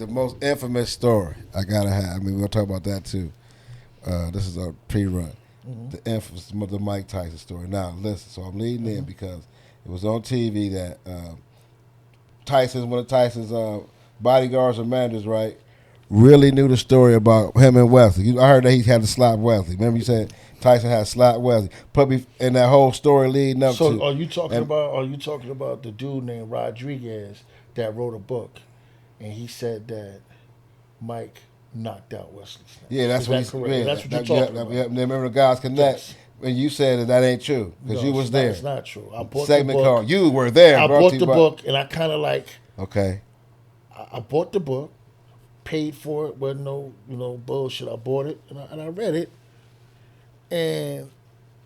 the most infamous story I gotta have. I mean, we'll talk about that too. This is a pre-run. The infamous, the Mike Tyson story. Now, listen. So I'm leading in because it was on TV that one of Tyson's bodyguards or managers, right, really knew the story about him and Wesley. I heard that he had to slap Wesley. Remember you said Tyson had slapped Wesley. Put me in that whole story leading up to. So are you talking about the dude named Rodriguez that wrote a book, and he said that Mike knocked out Wesley Snipes? Yeah, that's what he's. Yeah, that's what you're talking about. Remember the guys connect. Yes. And you said that ain't true because you was there. It's not true. I bought Segment the book. called You Were There. I bought the book, and I kind of like. Okay. I bought the book, paid for it. Wasn't no bullshit. I bought it and I read it, and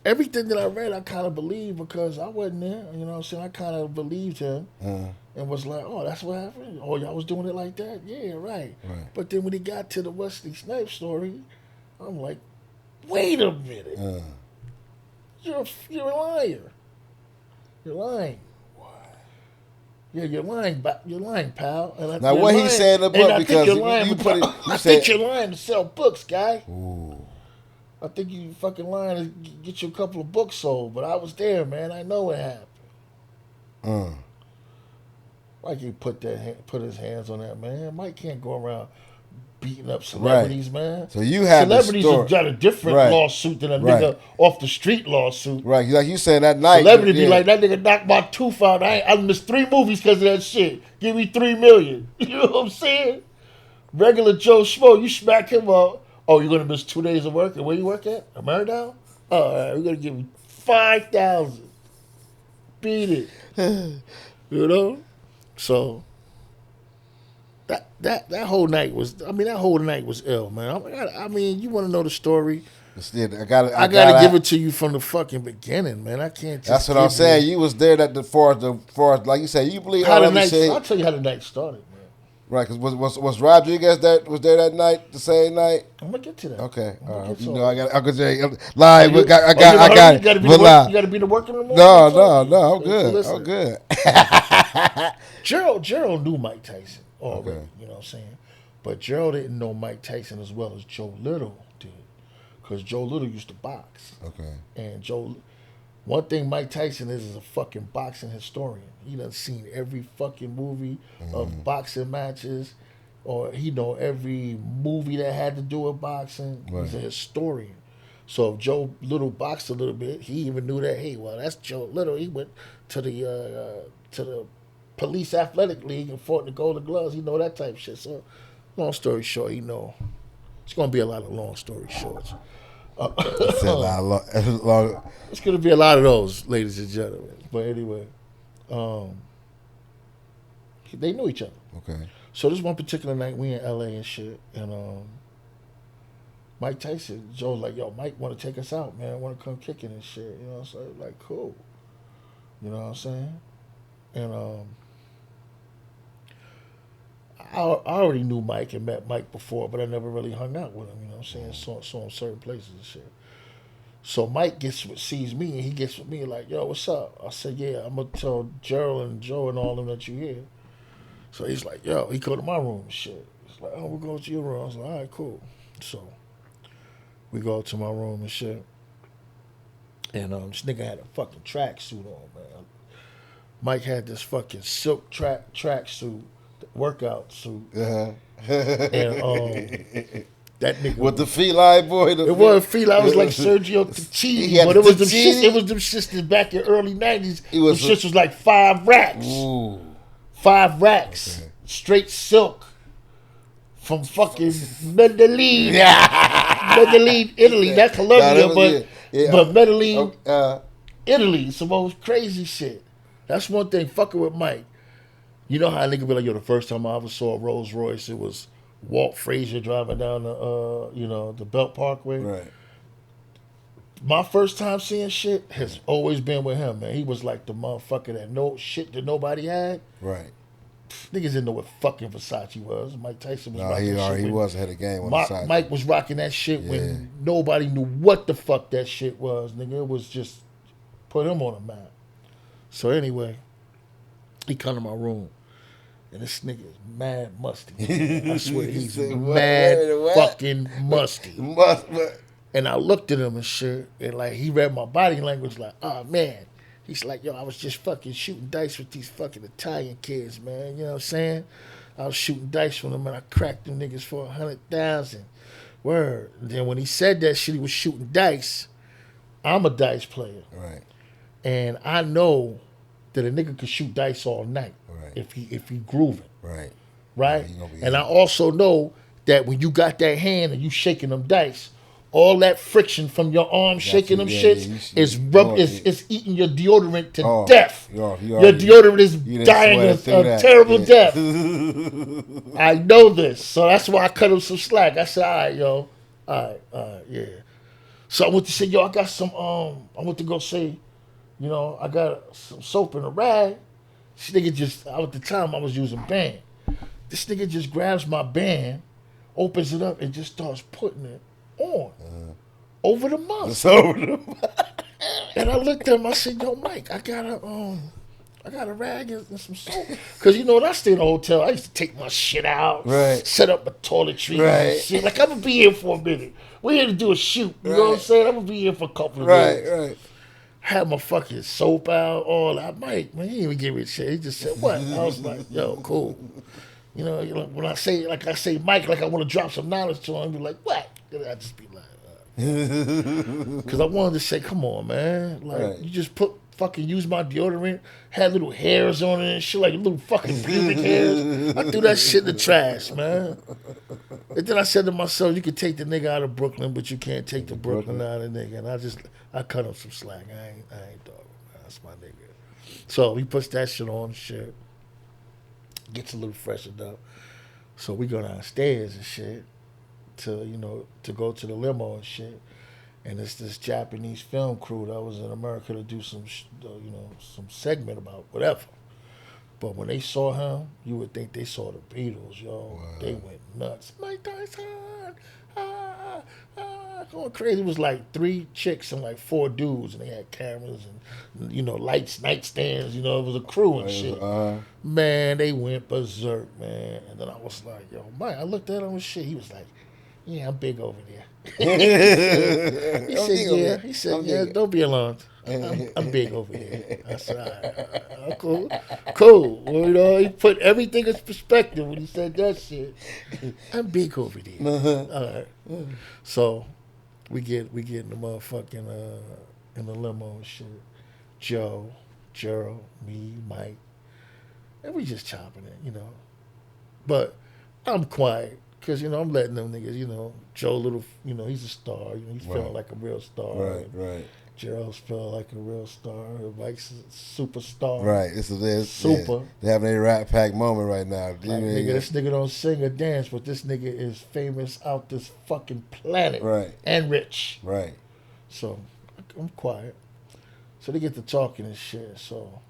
everything that I read, I kind of believed because I wasn't there. You know what I'm saying? I kind of believed him and was like, oh, that's what happened? Oh, y'all was doing it like that? Yeah, right. But then when he got to the Wesley Snipes story, I'm like, wait a minute. You're a liar. You're lying. Yeah, you're lying, pal. And now, what he said in the book, because I think you're lying to sell books, guy. Ooh. I think you fucking lying to get you a couple of books sold, but I was there, man. I know what happened. Mike can't put his hands on that, man. Mike can't go around beating up celebrities, man. So you had celebrities have got a different lawsuit than a nigga off the street lawsuit. Right, like you said that night. Celebrity be like, that nigga knocked my tooth out. I missed 3 movies because of that shit. Give me $3 million. You know what I'm saying? Regular Joe Schmo, you smack him up. Oh, you're gonna miss 2 days of work? And where you work at? Ameridown? Oh, all right, we're gonna give you $5,000. Beat it. You know? So that whole night was ill, man. I mean, you want to know the story? I gotta give it to you from the fucking beginning, man. I can't. That's what I'm saying. You was there that for like you said. You believe how the night? I'll tell you how the night started, man. Right, because was Rodriguez was there that night, the same night? I'm gonna get to that. Okay, all right. You know, I could say live. I got it. You gotta be the working in the morning. No. I'm good. I'm good. Gerald knew Mike Tyson already. Okay. You know what I'm saying? But Gerald didn't know Mike Tyson as well as Joe Little did, because Joe Little used to box. Okay. And one thing Mike Tyson is a fucking boxing historian. He done seen every fucking movie of boxing matches, or he know every movie that had to do with boxing. Right. He's a historian. So if Joe Little boxed a little bit, he even knew that, hey, well, that's Joe Little. He went to the police athletic league and fought in the Golden Gloves. He know that type of shit. So long story short, it's going to be a lot of long story shorts. It's going to be a lot of those, ladies and gentlemen. But anyway, they knew each other. Okay. So this one particular night, we in LA and shit, and Mike Tyson, Joe's like, yo, Mike want to take us out, man. I want to come kicking and shit. You know what I'm saying? Like, cool. You know what I'm saying? And I already knew Mike and met Mike before, but I never really hung out with him. You know what I'm saying? Saw him certain places and shit. So Mike sees me, and he gets with me like, yo, what's up? I said, yeah, I'm going to tell Gerald and Joe and all them that you here. So he's like, yo, he go to my room and shit. He's like, oh, we'll go to your room. I was like, all right, cool. So we go to my room and shit. And this nigga had a fucking tracksuit on, man. Mike had this fucking silk tracksuit, workout suit. And that nigga with the feline boy. It wasn't feline. It was like Sergio Tacchini, but it was them shits that back in early 90s. Them shits was like 5 racks. Ooh. 5 racks. Okay. Straight silk. From fucking Medellin. Medellin, Italy. Not Colombia, but Medellin, Italy. Some old crazy shit. That's one thing, fucking with Mike. You know how a nigga be like, yo, the first time I ever saw a Rolls Royce, it was Walt Frazier driving down the Belt Parkway. Right. My first time seeing shit has always been with him, man. He was like the motherfucker that nobody had. Right. Niggas didn't know what fucking Versace was. Mike Tyson was rocking that shit. He was ahead of game on Versace. Mike was rocking that shit when nobody knew what the fuck that shit was, nigga. It was just put him on a map. So anyway, he come to my room, And this nigga is mad musty. I swear he's said, mad what? fucking musty. What? And I looked at him and shit, and like he read my body language, like, oh man. He's like, yo, I was just fucking shooting dice with these fucking Italian kids, man. You know what I'm saying? I was shooting dice with them, and I cracked them niggas for 100,000. Word. And then when he said that shit, he was shooting dice. I'm a dice player, Right. and I know that a nigga could shoot dice all night if he grooving. Right. Right? Yeah, and I also know that when you got that hand and you shaking them dice, all that friction from your arm shaking them shits is eating your deodorant to death. Your deodorant is dying a terrible death. I know this, so that's why I cut him some slack. I said, all right, yo, all right, yeah. So I went to say, yo, I got some. I went to go say, you know, I got some soap in a rag. This nigga just, at the time I was using band. This nigga just grabs my band, opens it up, and just starts putting it on over the mouth. And I looked at him. I said, "Yo, Mike, I got a rag and some soap." Because you know, when I stay in a hotel, I used to take my shit out, set up my toiletries and shit. Like I'm gonna be here for a minute. We're here to do a shoot. You know what I'm saying? I'm gonna be here for a couple of days. Right. Had my fucking soap out, all that. Mike, man, he didn't even give me a shit. He just said, "What?" I was like, "Yo, cool." You know, when I say Mike, like I want to drop some knowledge to him, be like, "What?" I just be like, because I wanted to say, "Come on, man! Like you just use my deodorant, had little hairs on it and shit, like little fucking pubic hairs. I threw that shit in the trash, man." And then I said to myself, "You can take the nigga out of Brooklyn, but you can't take the Brooklyn out of the nigga." And I cut him some slack. I ain't dog. That's my nigga. So he puts that shit on, shit. Gets a little freshened up. So we go downstairs and shit to go to the limo and shit. And it's this Japanese film crew that was in America to do some segment about whatever. But when they saw him, you would think they saw the Beatles, yo. Wow. They went nuts. Mike Tyson, going crazy. It was like 3 chicks and like 4 dudes, and they had cameras and lights, nightstands. It was a crew and shit. Man, they went berserk, man. And then I was like, yo, Mike. I looked at him and shit. He was like, "Yeah, I'm big over there." He said, "Yeah." He said, "Yeah, don't be alarmed. I'm big over here." I said, "All right, cool." Well, he put everything in perspective when he said that shit. I'm big over there. All right. So we get in the motherfucking in the limo and shit. Joe, Gerald, me, Mike, and we just chopping it, But I'm quiet. Because, I'm letting them niggas, Joe Little, he's a star. He's feeling like a real star. Right. Gerald's feeling like a real star. Mike's a superstar. Right. Super. They're having a Rat Pack moment right now. Like, nigga, this nigga don't sing or dance, but this nigga is famous out this fucking planet. Right. And rich. Right. So, I'm quiet. So they get to talking and shit, so...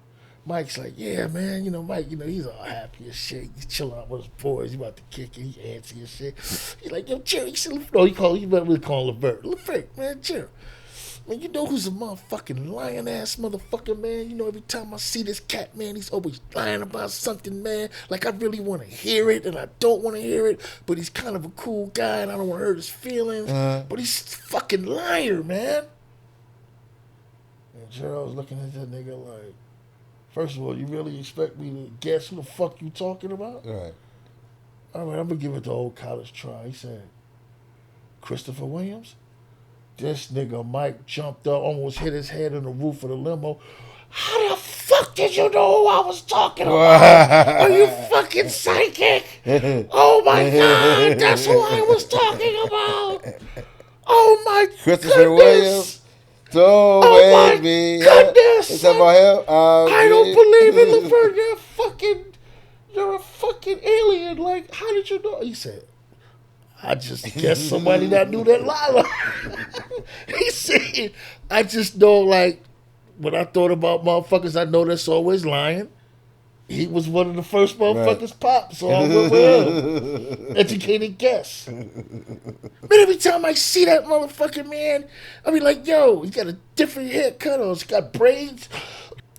Mike's like, "Yeah, man, Mike, he's all happy as shit. He's chilling out with his boys. He about to kick it. He antsy as shit." He's like, "Yo, Jerry," he said, he really call him Levert. Levert, man, Jerry. Man, who's a motherfucking lying-ass motherfucker, man? Every time I see this cat, man, he's always lying about something, man. Like, I really want to hear it, and I don't want to hear it, but he's kind of a cool guy, and I don't want to hurt his feelings. But he's a fucking liar, man. And Gerald's looking at that nigga like, first of all, you really expect me to guess who the fuck you talking about? Right. All right, I'm going to give it the old college try. He said, "Christopher Williams?" This nigga Mike jumped up, almost hit his head on the roof of the limo. "How the fuck did you know who I was talking about? Are you fucking psychic? Oh my God, that's who I was talking about. Oh my Christopher Williams? Oh my goodness! Is that about him? I don't believe it, Levert. You're a fucking alien. Like, how did you know? He said, "I just guess somebody that knew that lie." He said, "I just know, like, when I thought about motherfuckers, I know that's always lying. He was one of the first motherfuckers popped, so I went with him." Educated guess. But every time I see that motherfucking man, I be like, "Yo, he got a different haircut on. He's got braids.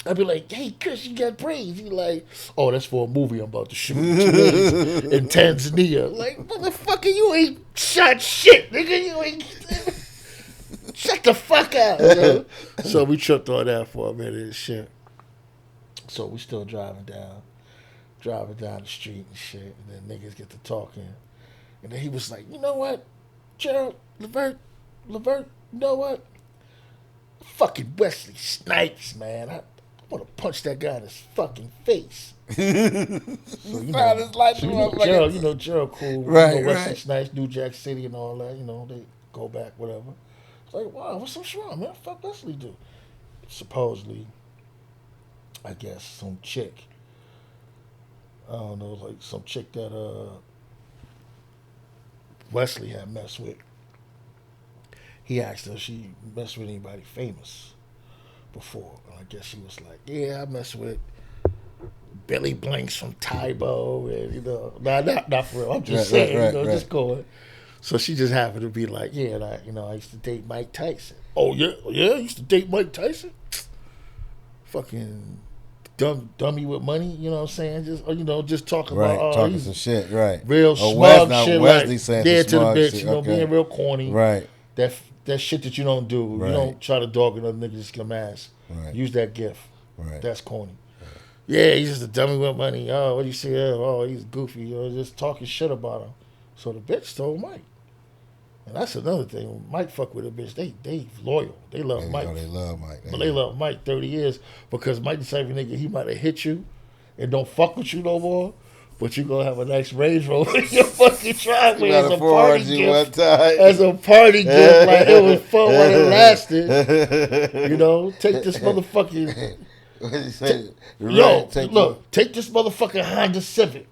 I'd be like, hey, Chris, you got braids. He like, oh, that's for a movie I'm about to shoot in 2 days in Tanzania. Like, motherfucker, you ain't shot shit, nigga. You ain't... Shut the fuck out. You know? So we tripped on that for a minute and shit. So we still driving down the street and shit. And then niggas get to talking. And then he was like, you know what, Gerald, Levert, you know what? Fucking Wesley Snipes, man. I want to punch that guy in his fucking face. So, Gerald cool. Right, Wesley Snipes, New Jack City and all that. They go back, whatever. It's like, wow, what's so wrong, man? Fuck Wesley do? Supposedly, I guess, some chick. I don't know, like some chick that Wesley had messed with. He asked her if she messed with anybody famous before. And I guess she was like, yeah, I messed with Billy Blanks from Tybo. And, not for real. I'm just saying, just going. So she just happened to be like, yeah, I used to date Mike Tyson. Oh, yeah, you used to date Mike Tyson? Fucking dummy with money, you know what I'm saying? Just talking about talking some shit, right? Real smug shit, Wesley like saying dead to the smug bitch, shit, being real corny, right? That shit that you don't do. Right. You don't try to dog another nigga just come ass. Right. Use that gift. Right. That's corny. Right. Yeah, he's just a dummy with money. Oh, what do you say? Oh, he's goofy. Just talking shit about him. So the bitch told Mike. And that's another thing. When Mike fuck with a bitch, they loyal. They love Mike. They love Mike. They love Mike 30 years because Mike the type of nigga, he might have hit you and don't fuck with you no more, but you gonna have a nice Range Rover in your fucking driveway as a party gift. As a party gift, like it was fun while it lasted. Take this motherfucking. Take this motherfucking Honda Civic.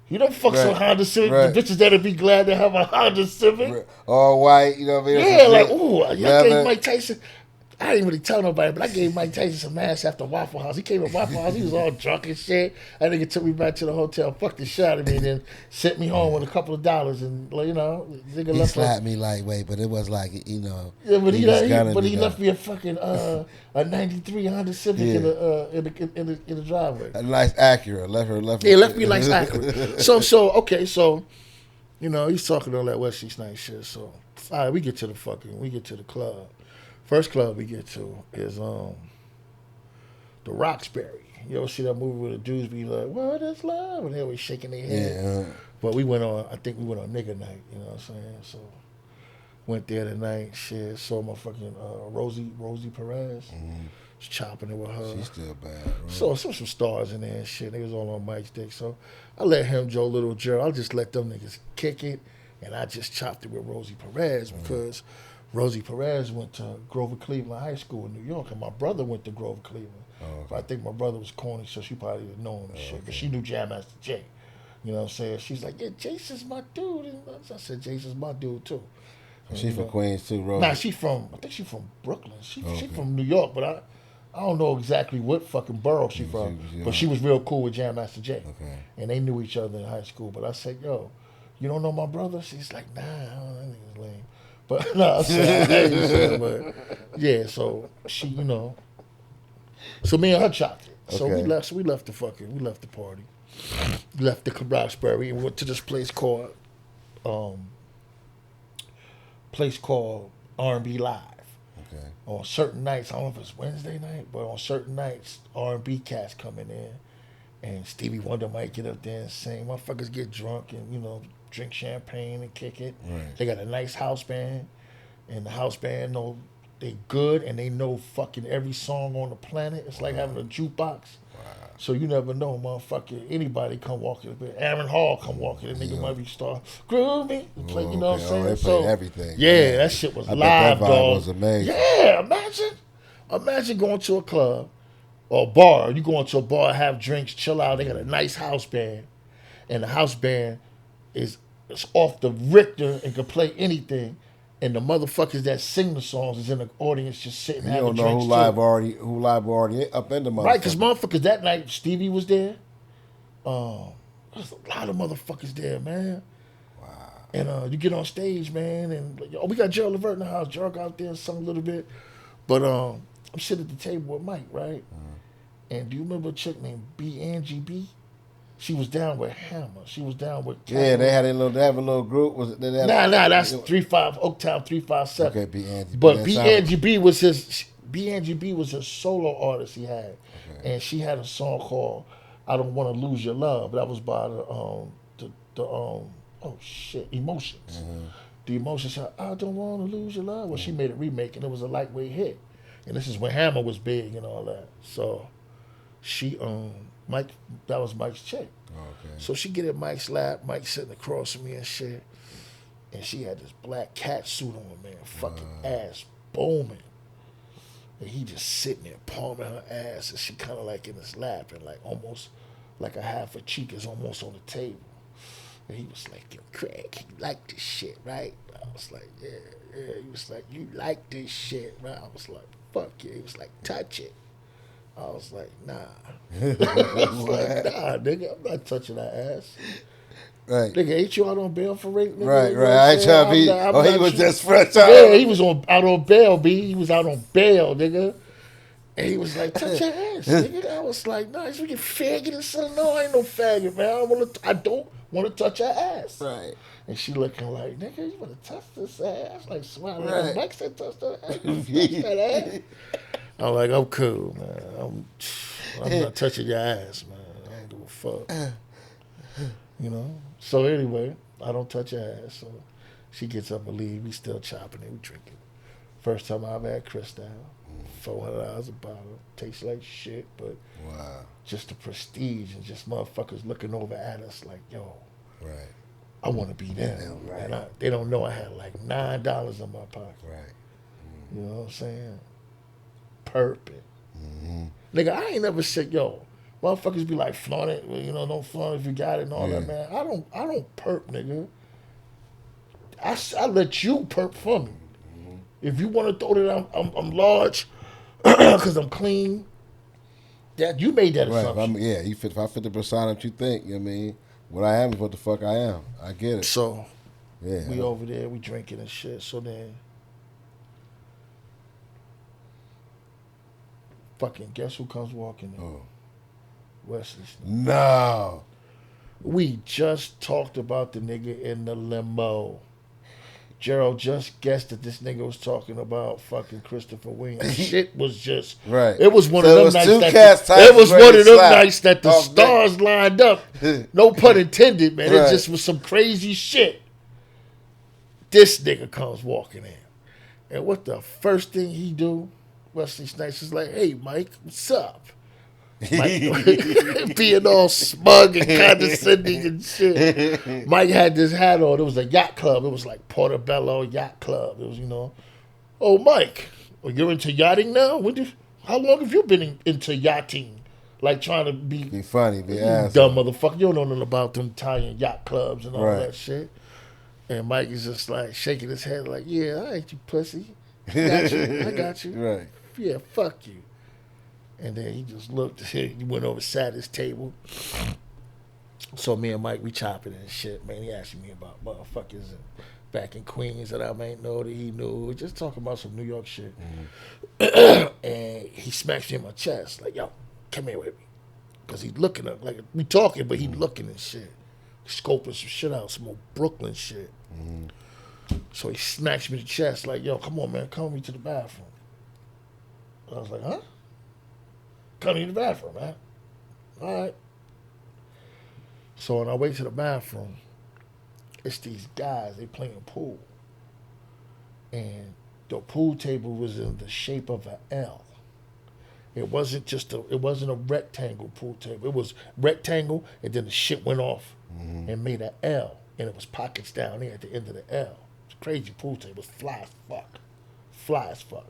You don't fuck some Honda Civic. The bitches that'll be glad to have a Honda Civic. All white, you know what I mean? Yeah, like, ooh, I gave Mike Tyson. I didn't really tell nobody, but I gave Mike Tyson some ass after Waffle House. He came to Waffle House. He was all drunk and shit. That nigga took me back to the hotel, fucked the shit out of me, and then sent me home with a couple of dollars. And, nigga he slapped me lightweight, but it was like, Yeah, but he left me a fucking a 93 Honda Civic in the driveway. A nice Acura. Left me a nice Acura. So, he's talking all that Wesley Snipes shit. So, all right, we get to the club. First club we get to is the Roxbury. You ever see that movie where the dudes be like, "What is love?" and they always shaking their head. Yeah. But I think we went on nigga night. You know what I'm saying? So went there tonight. Shit, saw my fucking Rosie Perez. Mm-hmm. Was chopping it with her. She's still bad. Right? So some stars in there and shit. They was all on Mike's dick. So I let him, Joe Little, Gerald. I just let them niggas kick it, and I just chopped it with Rosie Perez because. Rosie Perez went to Grover Cleveland High School in New York, and my brother went to Grover Cleveland. Oh, okay. But I think my brother was corny, so she probably didn't know him and shit. But she knew Jam Master Jay. You know what I'm saying? She's like, yeah, Jason's my dude. And I said, Jason's my dude, too. She's from Queens, too, Rosie? Nah, I think she's from Brooklyn. She from New York, but I don't know exactly what fucking borough she's from. But she was real cool with Jam Master Jay. Okay. And they knew each other in high school. But I said, yo, you don't know my brother? She's like, nah, I don't know. That nigga's lame. But no, I'm saying, but yeah, so she, so me and her chopped it. So we left the party. We left the Roxbury and went to this place called R&B Live. Okay. On certain nights, I don't know if it's Wednesday night, but on certain nights, R&B cats coming in, and Stevie Wonder might get up there and sing. Motherfuckers get drunk and drink champagne and kick it. Right. They got a nice house band, and the house band they good and they know fucking every song on the planet. It's like having a jukebox. Wow. So you never know, motherfucker. Anybody come walking. Aaron Hall come walking. The nigga might be star. Groove me. Play, you know what I'm saying? They play everything. Yeah, that shit was live, that dog. Was amazing. Yeah, imagine going to a club or a bar. You go into a bar, have drinks, chill out. They got a nice house band, and the house band is off the Richter and can play anything, and the motherfuckers that sing the songs is in the audience just sitting having drinks. You don't know who live already up in the motherfuckers. Right, because motherfuckers that night, Stevie was there. There's a lot of motherfuckers there, man. Wow. And you get on stage, man, and we got Gerald Leverts in the house. Gerald got out there and sung a little bit, but I'm sitting at the table with Mike, right? And do you remember a chick named Angie B? She was down with Hammer. She was down with Capital. Yeah, they have a little group. Was it? Nah, that's 35 Oaktown 357. Okay, B Angie. But B Angie B was his solo artist he had, and she had a song called "I Don't Want to Lose Your Love." That was by Emotions. Mm-hmm. The Emotions said, "I don't want to lose your love." Well, she made a remake, and it was a lightweight hit. And this is when Hammer was big and all that. So she that was Mike's chick. Okay. So she get in Mike's lap, Mike sitting across from me and shit. And she had this black cat suit on, man, fucking ass booming. And he just sitting there palming her ass, and she kind of like in his lap, and like almost like a half a cheek is almost on the table. And he was like, "Yo, Craig, you like this shit, right?" I was like, yeah. He was like, "You like this shit, right?" I was like, "Fuck yeah." He was like, "Touch it." I was like, "Nah." I was like, "Nah, nigga, I'm not touching that ass." Right. Nigga, ain't you out on bail for rape? Nigga? Right, You know right. what I I'm ain't saying? trying to be. He was just fresh out. Yeah, he was out on bail, B. He was out on bail, nigga. And he was like, "Touch your ass, nigga." I was like, "Nah, you get faggot or something." "No, I ain't no faggot, man. I don't want to touch your ass." Right. And she looking like, "Nigga, you want to touch this ass?" Like, smiling. Right. Mike said, "Touch that ass." Touch that ass. I'm like, "I'm cool, man. I'm not touching your ass, man. I don't give a fuck." You know? So anyway, I don't touch her ass. So she gets up and leave. We still chopping it. We drinking. First time I ever had Cristal. $400 a bottle. Tastes like shit, but wow, just the prestige and just motherfuckers looking over at us like, "Yo, right, I want to be them." right. And they don't know I had like $9 in my pocket. right. You know what I'm saying? Perping. Mm-hmm. Nigga, I ain't never said, "Yo," motherfuckers be like, "Flaunt it," well, you know, "Don't flaunt it if you got it," and all that, man. I don't perp, nigga. I let you perp for me. Mm-hmm. If you want to throw that I'm large because I'm clean, that you made that assumption. Right. If I fit the persona that you think, you know what I mean, what I am is what the fuck I am. I get it. So yeah, we over there, we drinking and shit. So then, fucking guess who comes walking in? Oh. Wesley Snipes. No. We just talked about the nigga in the limo. Gerald just guessed that this nigga was talking about fucking Christopher Williams. Shit was just right. It was one of them nights. It was one of them nights that the stars lined up. No pun intended, man. Right. It just was some crazy shit. This nigga comes walking in, and what the first thing he do? Wesley Snipes is like, "Hey, Mike, what's up?" Mike, being all smug and condescending and shit. Mike had this hat on. It was a yacht club. It was like Portobello Yacht Club. It was, you know, "Oh, Mike, you're into yachting now? How long have you been into yachting?" Like trying to be funny, be ass. Dumb motherfucker. You don't know nothing about them Italian yacht clubs and all that shit. And Mike is just like shaking his head like, "Yeah, I ain't you pussy. I got you. Right. Yeah, fuck you." And then he just looked, he went over, sat at his table. So me and Mike, we chopping and shit, man. He asking me about motherfuckers back in Queens that I might know that he knew. We just talking about some New York shit. Mm-hmm. And he smacks me in my chest, like, "Yo, come here with me." Because he's looking up, like, we talking, but he looking and shit. Scoping some shit out, some old Brooklyn shit. Mm-hmm. So he smacks me in the chest, like, "Yo, come on, man, come with me to the bathroom." I was like, "Huh? Come to the bathroom, man." All right. So on our way to the bathroom, it's these guys, they playing pool. And the pool table was in the shape of an L. It wasn't a rectangle pool table. It was rectangle, and then the shit went off and made an L. And it was pockets down there at the end of the L. It was a crazy pool table. It was fly as fuck. Fly as fuck.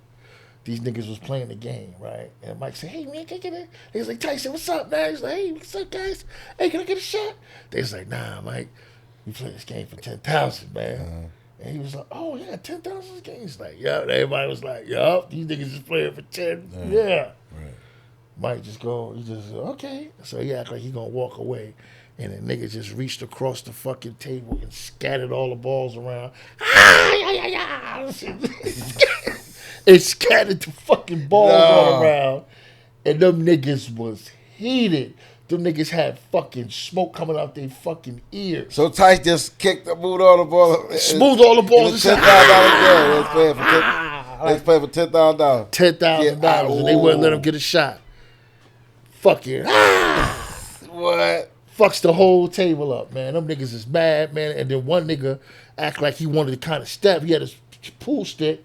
These niggas was playing the game, right? And Mike said, "Hey, man, can I get it?" He was like, "Tyson, what's up, man?" He's like, "Hey, what's up, guys? Hey, can I get a shot?" They was like, "Nah, Mike, we play this game for 10,000, man." Uh-huh. And he was like, "Oh, yeah, 10,000 this game?" He's like, "Yeah." And everybody was like, "Yup, these niggas is playing for 10. Yeah. Right. Mike he just "Okay." So he act like he gonna walk away. And the nigga just reached across the fucking table and scattered all the balls around. It scattered the fucking balls all around. And them niggas was heated. Them niggas had fucking smoke coming out their fucking ears. So Tice just kicked the boot on the ball. Smooth all the balls. $10,000 game. They paid for $10,000. $10,000, and they wouldn't let him get a shot. Fucking what? Fucks the whole table up, man. Them niggas is mad, man. And then one nigga act like he wanted to kind of step. He had his pool stick,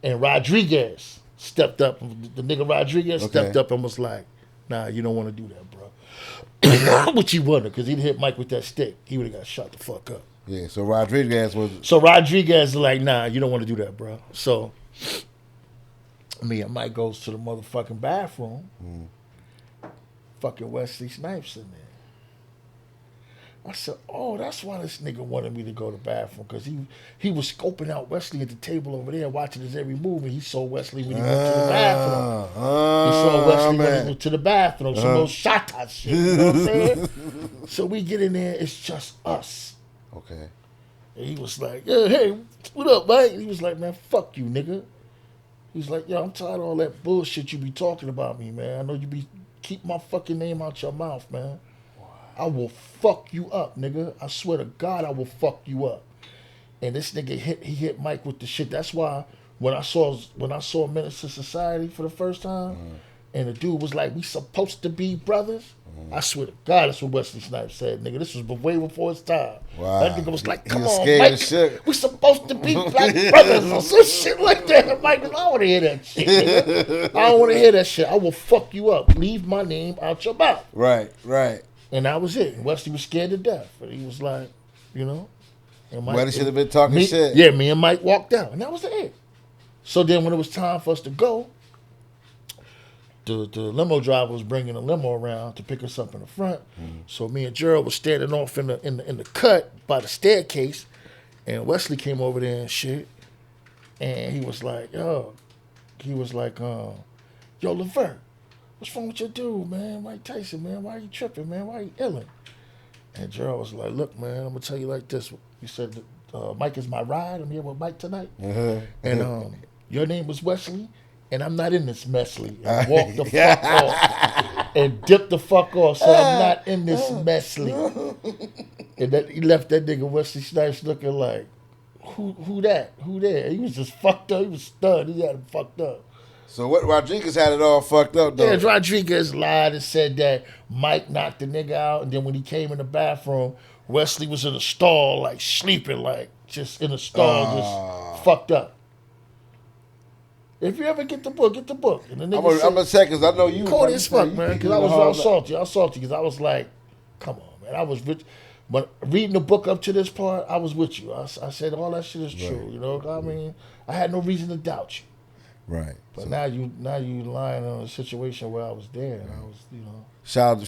and Rodriguez stepped up. The nigga Rodriguez stepped up and was like, "Nah, you don't want to do that, bro." Which he wouldn't, because he'd hit Mike with that stick. He would have got shot the fuck up. Yeah, so Rodriguez is like, "Nah, you don't want to do that, bro." So me and Mike goes to the motherfucking bathroom. Fucking Wesley Snipes in there. I said, "Oh, that's why this nigga wanted me to go to the bathroom, because he was scoping out Wesley at the table over there, watching his every move, and he saw Wesley when he went to the bathroom. He saw Wesley when he went to the bathroom. Some little shot shit, you know what I'm saying? So we get in there, it's just us. Okay. And he was like, "Yeah, hey, what up, Mike?" And he was like, "Man, fuck you, nigga." He's like, "Yo, I'm tired of all that bullshit you be talking about me, man. I know you be keep my fucking name out your mouth, man. I will fuck you up, nigga. I swear to God, I will fuck you up." And this nigga hit Mike with the shit. That's why when I saw Menace to Society for the first time, and the dude was like, "We supposed to be brothers." I swear to God, that's what Wesley Snipes said, nigga. This was way before his time. Wow. That nigga was like, "Come on, Mike, we supposed to be black brothers," or some shit like that. And Mike, I don't want to hear that shit, nigga. I don't want to hear that shit. I will fuck you up. Leave my name out your mouth. Right. And that was it. And Wesley was scared to death. But he was like, you know. And Mike, Wesley should have been talking shit. Yeah, me and Mike walked out. And that was it. So then when it was time for us to go, the limo driver was bringing a limo around to pick us up in the front. So me and Gerald was standing off in the cut by the staircase. And Wesley came over there and shit. And he was like, yo, Levert, what's wrong with your dude, man? Mike Tyson, man. Why are you tripping, man? Why are you illing? And Gerald was like, "Look, man, I'm going to tell you like this. You said, Mike is my ride. I'm here with Mike tonight. And your name was Wesley, and I'm not in this messly." And walked the fuck off. And dipped the fuck off. So I'm not in this messly. And he left that nigga Wesley Snipes looking like, who that? Who there? He was just fucked up. He was stunned. He had him fucked up. So what? Rodriguez had it all fucked up, though. Yeah, Rodriguez lied and said that Mike knocked the nigga out, and then when he came in the bathroom, Wesley was in a stall, like sleeping, like just in a stall, just fucked up. If you ever get the book, get the book. And the nigga I'm gonna check, because I know you. Cold as fuck, man. Because I was salty. I was salty because I was like, "Come on, man." I was rich. But reading the book up to this part, I was with you. I said all that shit is true. You know, I mean, I had no reason to doubt you. Right. But now you lying on a situation where I was there. And I was, you know. Shout